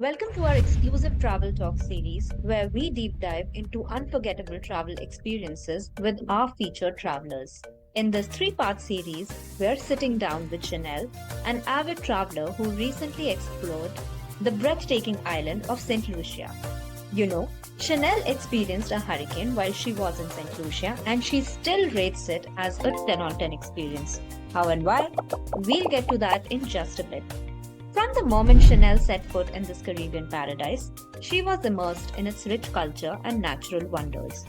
Welcome to our exclusive travel talk series where we deep dive into unforgettable travel experiences with our featured travelers. In this three-part series, we're sitting down with Chanel, an avid traveler who recently explored the breathtaking island of St. Lucia. You know, Chanel experienced a hurricane while she was in St. Lucia and she still rates it as a 10 on 10 experience. How and why? We'll get to that in just a bit. From the moment Chanel set foot in this Caribbean paradise, she was immersed in its rich culture and natural wonders.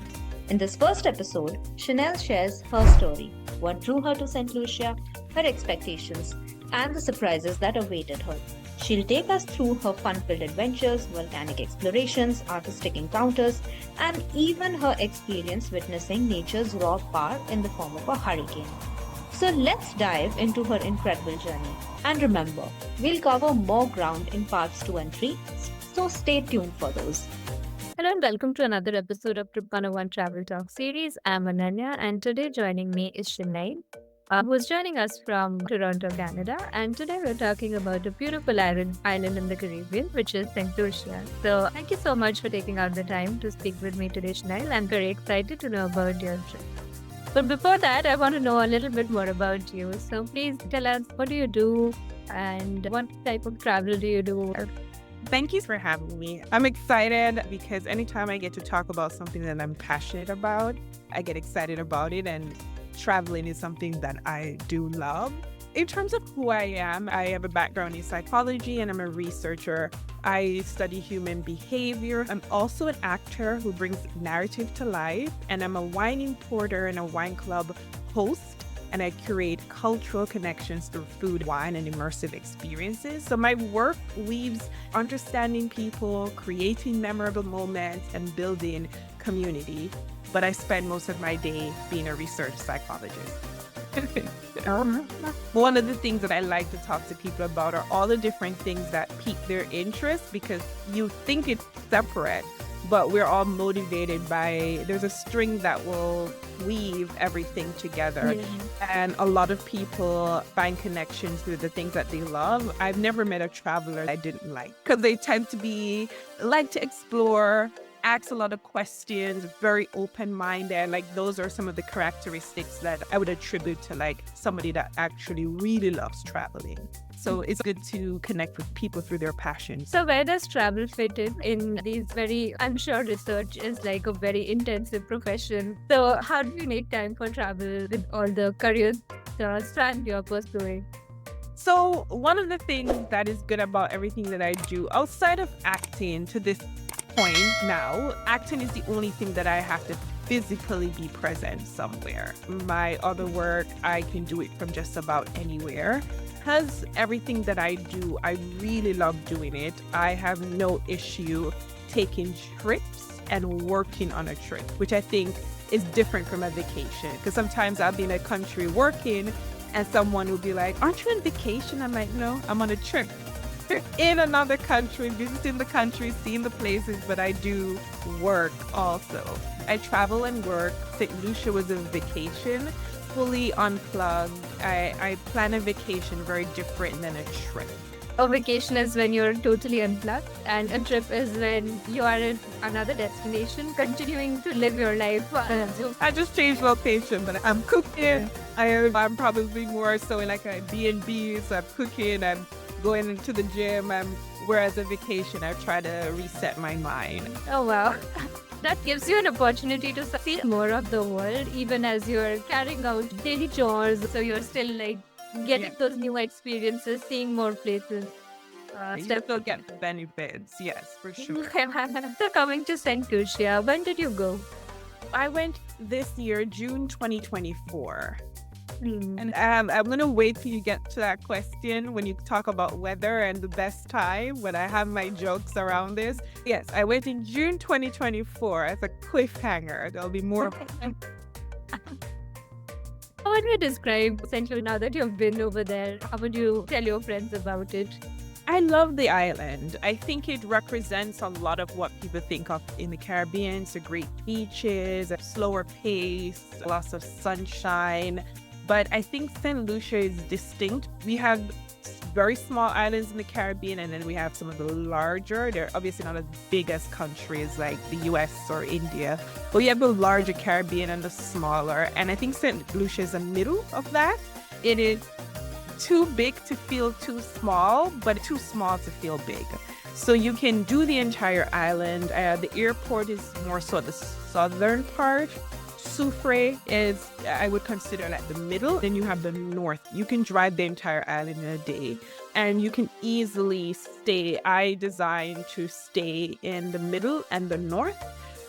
In this first episode, Chanel shares her story, what drew her to St. Lucia, her expectations, and the surprises that awaited her. She'll take us through her fun filled adventures, volcanic explorations, artistic encounters, and even her experience witnessing nature's raw power in the form of a hurricane. So let's dive into her incredible journey. And remember, we'll cover more ground in parts 2 and 3, so stay tuned for those. Hello and welcome to another episode of Trip101 Travel Talk Series. I'm Ananya and today joining me is Chanile, who is joining us from Toronto, Canada. And today we're talking about a beautiful island in the Caribbean, which is St. Lucia. So thank you so much for taking out the time to speak with me today, Chanile. I'm very excited to know about your trip. But before that, I want to know a little bit more about you. So please tell us, what do you do and what type of travel do you do? Thank you for having me. I'm excited because anytime I get to talk about something that I'm passionate about, I get excited about it, and traveling is something that I do love. In terms of who I am, I have a background in psychology and I'm a researcher. I study human behavior. I'm also an actor who brings narrative to life, and I'm a wine importer and a wine club host. And I curate cultural connections through food, wine, and immersive experiences. So my work weaves understanding people, creating memorable moments, and building community. But I spend most of my day being a research psychologist. One of the things that I like to talk to people about are all the different things that pique their interest, because you think it's separate, but we're all motivated by, there's a string that will weave everything together. And a lot of people find connections through the things that they love. I've never met a traveler I didn't like, because they tend to be like to explore, ask a lot of questions, very open-minded. Like, those are some of the characteristics that I would attribute to like somebody that actually really loves traveling. So it's good to connect with people through their passions. So where does travel fit in these I'm sure research is like a very intensive profession. So how do you make time for travel with all the career strand you're pursuing? So one of the things that is good about everything that I do outside of acting to this point now, acting is the only thing that I have to physically be present somewhere. My other work, I can do it from just about anywhere. Because everything that I do, I really love doing it. I have no issue taking trips and working on a trip, which I think is different from a vacation. Because sometimes I'll be in a country working and someone will be like, "Aren't you on vacation?" I'm like, "No, I'm on a trip." In another country, visiting the country, seeing the places, but I do work also. I travel and work. St. Lucia was a vacation, fully unplugged. I plan a vacation very different than a trip. A vacation is when you're totally unplugged, and a trip is when you are in another destination, continuing to live your life. I just changed location, but I'm cooking. I'm probably more so in like a B&B, so I'm cooking, I'm going into the gym, whereas a vacation, I try to reset my mind. Oh, wow. That gives you an opportunity to see more of the world, even as you're carrying out daily chores. So you're still like getting those new experiences, seeing more places. You still get the benefits, yes, for sure. So coming to St. Lucia, when did you go? I went this year, June 2024. Hmm. And I'm going to wait till you get to that question when you talk about weather and the best time, when I have my jokes around this. Yes, I went in June 2024 as a cliffhanger. There'll be more. How would you describe St. Lucia now that you've been over there? How would you tell your friends about it? I love the island. I think it represents a lot of what people think of in the Caribbean. So great beaches, a slower pace, lots of sunshine. But I think St. Lucia is distinct. We have very small islands in the Caribbean, and then we have some of the larger. They're obviously not as big as countries like the US or India, but we have the larger Caribbean and the smaller. And I think St. Lucia is the middle of that. It is too big to feel too small, but too small to feel big. So you can do the entire island. The airport is more so the southern part. Sulfur is, I would consider, like the middle. Then you have the north. You can drive the entire island in a day, and you can easily stay. I designed to stay in the middle and the north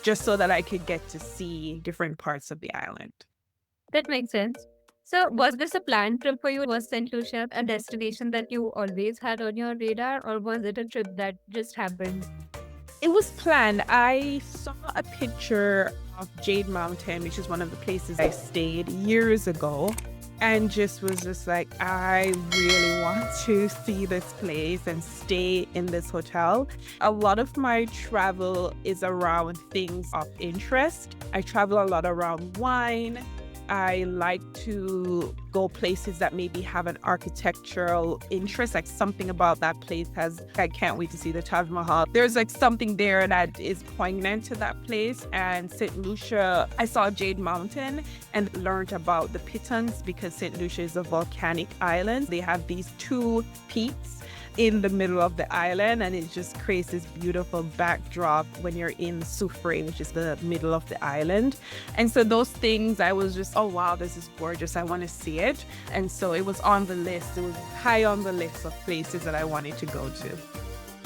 just so that I could get to see different parts of the island. That makes sense. So, was this a planned trip for you? Was St. Lucia a destination that you always had on your radar, or was it a trip that just happened? It was planned. I saw a picture of Jade Mountain, which is one of the places I stayed years ago, and just was just like, I really want to see this place and stay in this hotel. A lot of my travel is around things of interest. I travel a lot around wine. I like to go places that maybe have an architectural interest, like something about that place I can't wait to see the Taj Mahal. There's like something there that is poignant to that place. And St. Lucia, I saw Jade Mountain and learned about the Pitons because St. Lucia is a volcanic island. They have these two peaks in the middle of the island, and it just creates this beautiful backdrop when you're in Sulfur, which is the middle of the island. And so those things, I was just, oh wow, this is gorgeous, I want to see it. And so it was on the list. It was high on the list of places that I wanted to go to.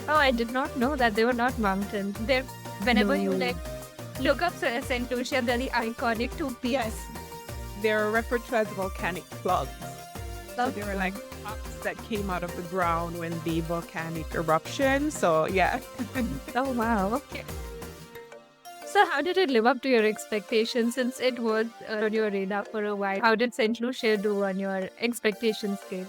Oh, I did not know that they were not mountains. They're, whenever you No. like look up St. Lucia, they're the iconic two peaks. Yes, they're referred to as volcanic plugs. So they were like rocks that came out of the ground when the volcanic eruption. So yeah. Oh wow, okay. So how did it live up to your expectations since it was on your radar for a while? How did St. Lucia do on your expectation scale?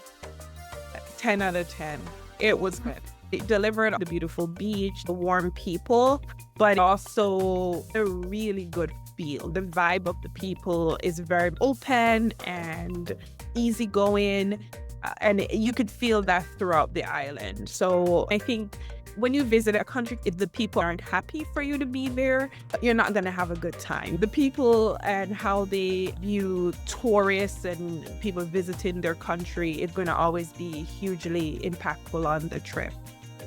10 out of 10. It was good. It delivered the beautiful beach, the warm people, but also a really good feel. The vibe of the people is very open and easygoing, and you could feel that throughout the island. So I think when you visit a country, if the people aren't happy for you to be there, you're not going to have a good time. The people and how they view tourists and people visiting their country is going to always be hugely impactful on the trip.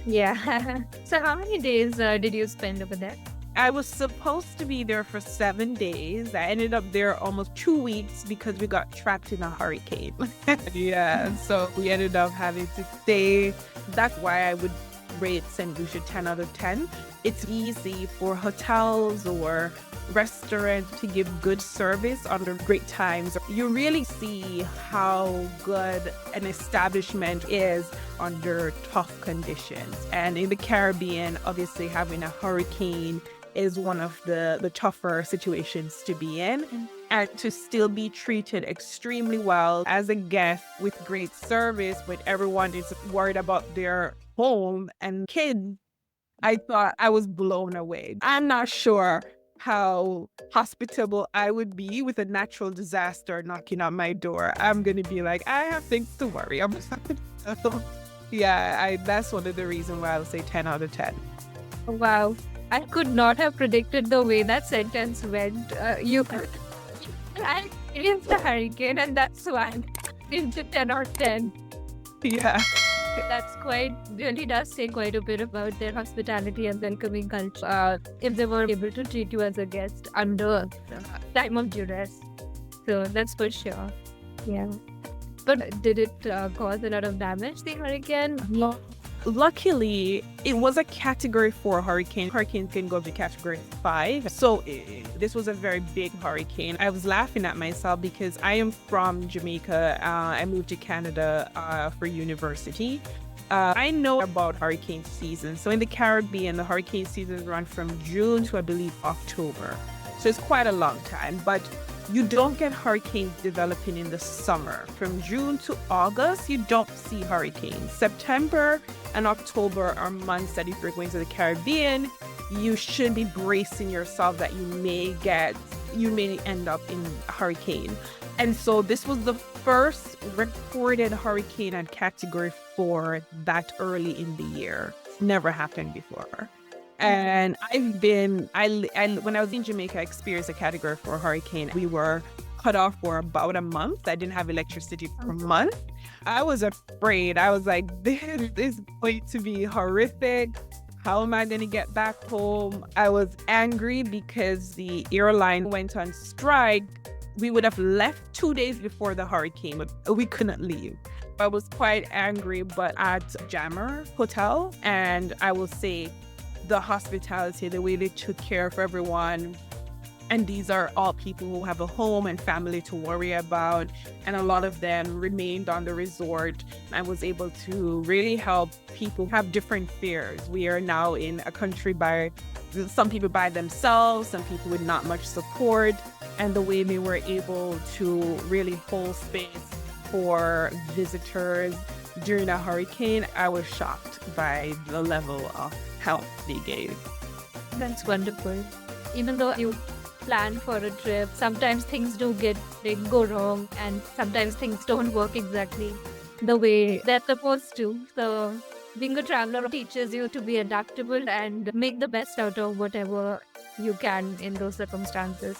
Yeah. So how many days did you spend over there? I was supposed to be there for 7 days. I ended up there almost 2 weeks because we got trapped in a hurricane. Yeah, so we ended up having to stay. That's why I would rate St. Lucia 10 out of 10. It's easy for hotels or restaurants to give good service under great times. You really see how good an establishment is under tough conditions. And in the Caribbean, obviously having a hurricane is one of the tougher situations to be in. And to still be treated extremely well as a guest with great service when everyone is worried about their home and kids, I thought I was blown away. I'm not sure how hospitable I would be with a natural disaster knocking on my door. I'm going to be like, I have things to worry about. Yeah, that's one of the reasons why I'll say 10 out of 10. Wow. I could not have predicted the way that sentence went. I experienced a hurricane, and that's why into 10 or 10. Yeah. That's really does say quite a bit about their hospitality and welcoming culture. If they were able to treat you as a guest under time of duress. So that's for sure. Yeah. But did it cause a lot of damage, the hurricane? Luckily, it was a Category 4 hurricane. Hurricanes can go up to Category 5. So this was a very big hurricane. I was laughing at myself because I am from Jamaica. I moved to Canada for university. I know about hurricane season. So in the Caribbean, the hurricane seasons run from June to, I believe, October. So it's quite a long time. But you don't get hurricanes developing in the summer. From June to August, you don't see hurricanes. September and October are months that if you're going to the Caribbean, you should be bracing yourself that you may end up in a hurricane. And so this was the first recorded hurricane at Category 4 that early in the year. It's never happened before. And when I was in Jamaica, I experienced a Category 4 hurricane. We were cut off for about a month. I didn't have electricity for a month. I was afraid. I was like, this is going to be horrific. How am I going to get back home? I was angry because the airline went on strike. We would have left 2 days before the hurricane, but we couldn't leave. I was quite angry, but at Windjammer Hotel, and I will say the hospitality, the way they took care of everyone. And these are all people who have a home and family to worry about. And a lot of them remained on the resort. I was able to really help people have different fears. We are now in a country by some people by themselves, some people with not much support. And the way they were able to really hold space for visitors during a hurricane, I was shocked by the level of help they gave. That's wonderful. Even though you plan for a trip, sometimes things they go wrong, and sometimes things don't work exactly the way they're supposed to. So being a traveler teaches you to be adaptable and make the best out of whatever you can in those circumstances.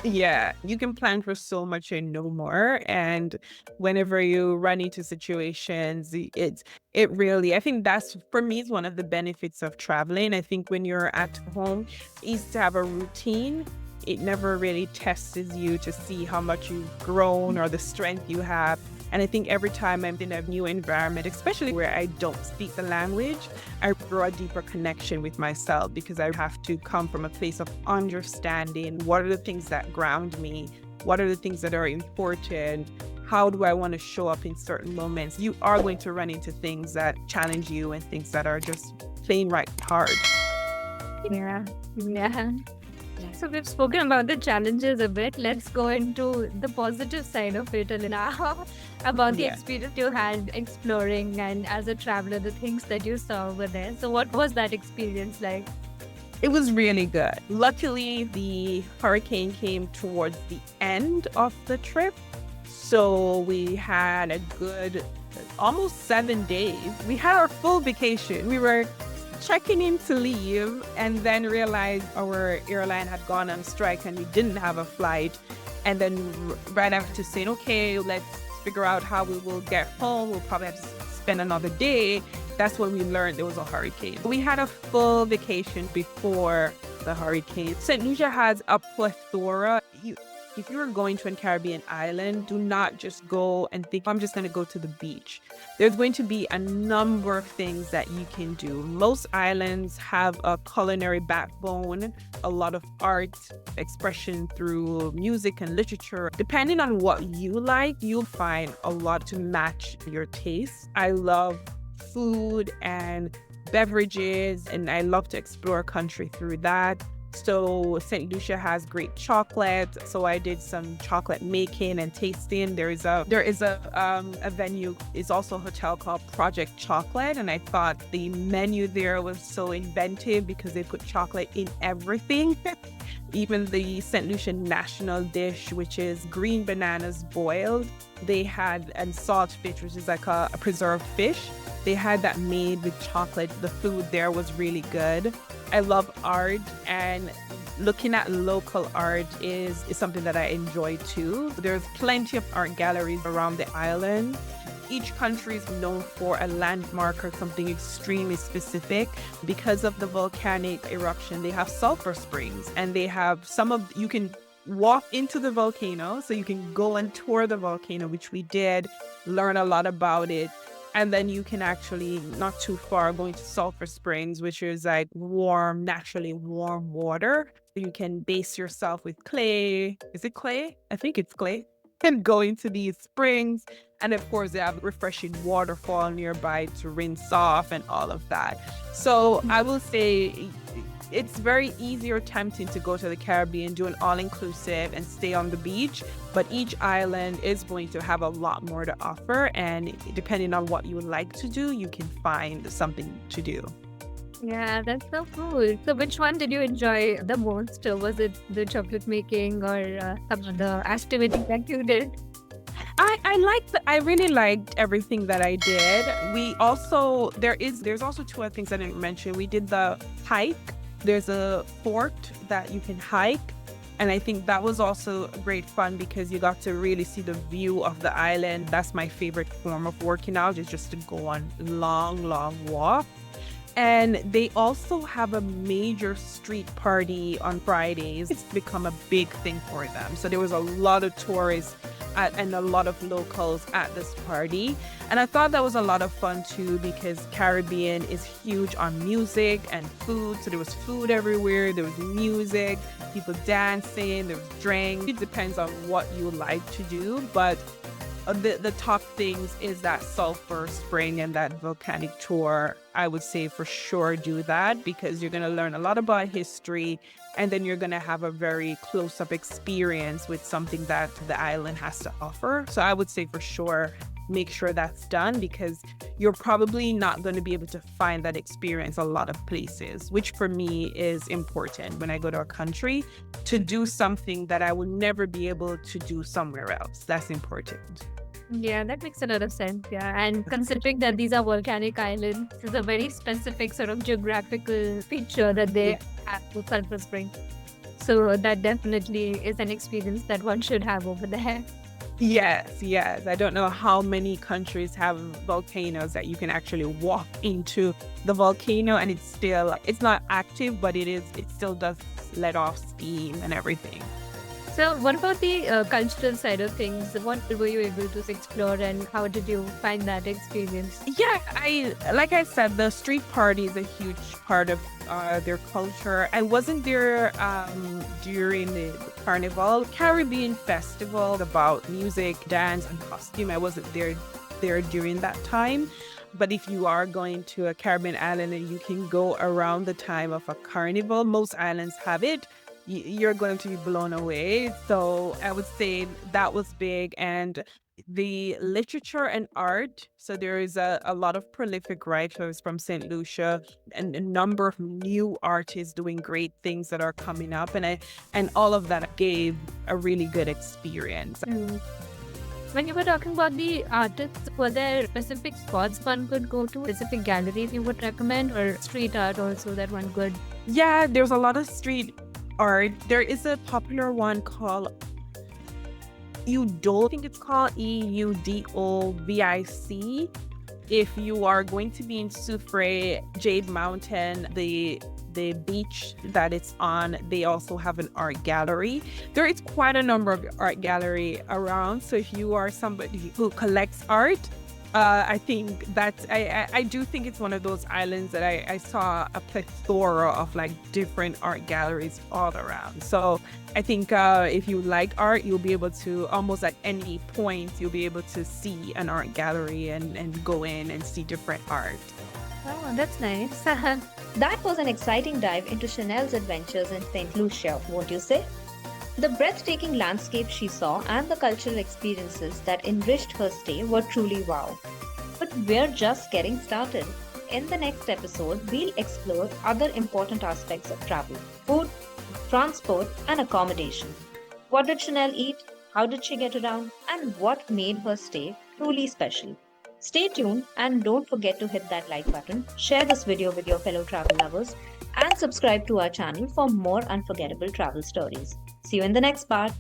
Yeah, you can plan for so much and no more. And whenever you run into situations, it really, I think that's for me is one of the benefits of traveling. I think when you're at home, is to have a routine. It never really tests you to see how much you've grown or the strength you have. And I think every time I'm in a new environment, especially where I don't speak the language, I grow a deeper connection with myself because I have to come from a place of understanding what are the things that ground me, what are the things that are important, how do I want to show up in certain moments. You are going to run into things that challenge you and things that are just plain right hard. Yeah. So we've spoken about the challenges a bit. Let's go into the positive side of it a little now about the experience you had exploring and as a traveler, the things that you saw over there. So what was that experience like? It was really good. Luckily, the hurricane came towards the end of the trip. So we had a good almost 7 days. We had our full vacation. We were checking in to leave and then realized our airline had gone on strike and we didn't have a flight. And then right after saying, okay, let's figure out how we will get home. We'll probably have to spend another day. That's when we learned there was a hurricane. We had a full vacation before the hurricane. St Lucia has a plethora. If you're going to a Caribbean island, do not just go and think, I'm just going to go to the beach. There's going to be a number of things that you can do. Most islands have a culinary backbone, a lot of art expression through music and literature. Depending on what you like, you'll find a lot to match your taste. I love food and beverages, and I love to explore country through that. So St. Lucia has great chocolate. So I did some chocolate making and tasting. There is a venue. It's also a hotel called Project Chocolate, and I thought the menu there was so inventive because they put chocolate in everything. Even the St. Lucian national dish, which is green bananas boiled, they had, and saltfish, which is like a preserved fish. They had that made with chocolate. The food there was really good. I love art, and looking at local art is something that I enjoy too. There's plenty of art galleries around the island. Each country is known for a landmark or something extremely specific. Because of the volcanic eruption, they have sulfur springs, and they have you can walk into the volcano, so you can go and tour the volcano, which we did, learn a lot about it. And then you can actually, not too far, go into Sulfur Springs, which is like warm, naturally warm water. You can base yourself with clay. Is it clay? I think it's clay. And go into these springs. And of course, they have refreshing waterfall nearby to rinse off and all of that. So I will say it's very easy or tempting to go to the Caribbean, do an all-inclusive and stay on the beach. But each island is going to have a lot more to offer. And depending on what you would like to do, you can find something to do. Yeah, that's so cool. So which one did you enjoy the most? Was it the chocolate making or some other activity that you did? I I really liked everything that I did. There's also two other things I didn't mention. We did the hike. There's a fort that you can hike. And I think that was also great fun because you got to really see the view of the island. That's my favorite form of working out, is just to go on long, long walk. And they also have a major street party on Fridays. It's become a big thing for them. So there was a lot of tourists and a lot of locals at this party. And I thought that was a lot of fun too, because Caribbean is huge on music and food. So there was food everywhere. There was music, people dancing, there was drinks. It depends on what you like to do. But the top things is that Sulfur Spring and that volcanic tour. I would say for sure do that, because you're going to learn a lot about history, and then you're going to have a very close-up experience with something that the island has to offer. So I would say for sure make sure that's done, because you're probably not going to be able to find that experience a lot of places, which for me is important when I go to a country, to do something that I will never be able to do somewhere else. That's important. Yeah, that makes a lot of sense. Yeah. And considering that these are volcanic islands, it's a very specific sort of geographical feature that they have with Sulphur Spring. So that definitely is an experience that one should have over there. Yes. I don't know how many countries have volcanoes that you can actually walk into the volcano and it's not active, but it still does let off steam and everything. So what about the cultural side of things? What were you able to explore, and how did you find that experience? Yeah, like I said, the street party is a huge part of their culture. I wasn't there during the carnival. Caribbean festival about music, dance, and costume. I wasn't there during that time. But if you are going to a Caribbean island and you can go around the time of a carnival, most islands have it, you're going to be blown away. So I would say that was big. And the literature and art. So there is a lot of prolific writers from St. Lucia and a number of new artists doing great things that are coming up. And all of that gave a really good experience. When you were talking about the artists, were there specific spots one could go to, specific galleries you would recommend, or street art also that one could? Yeah, there's a lot of street art. There is a popular one called Eudovic. I think it's called Eudovic. If you are going to be in Sulfur, Jade Mountain, the beach that it's on, they also have an art gallery. There is quite a number of art gallery around. So if you are somebody who collects art, I think that I do think it's one of those islands that I saw a plethora of like different art galleries all around. So I think if you like art, you'll be able to almost at any point, you'll be able to see an art gallery and go in and see different art. Oh, that's nice. That was an exciting dive into Chanel's adventures in St. Lucia, won't you say? The breathtaking landscape she saw and the cultural experiences that enriched her stay were truly wow. But we're just getting started. In the next episode, we'll explore other important aspects of travel: food, transport, and accommodation. What did Chanel eat? How did she get around? And what made her stay truly special? Stay tuned and don't forget to hit that like button, share this video with your fellow travel lovers, and subscribe to our channel for more unforgettable travel stories. See you in the next part.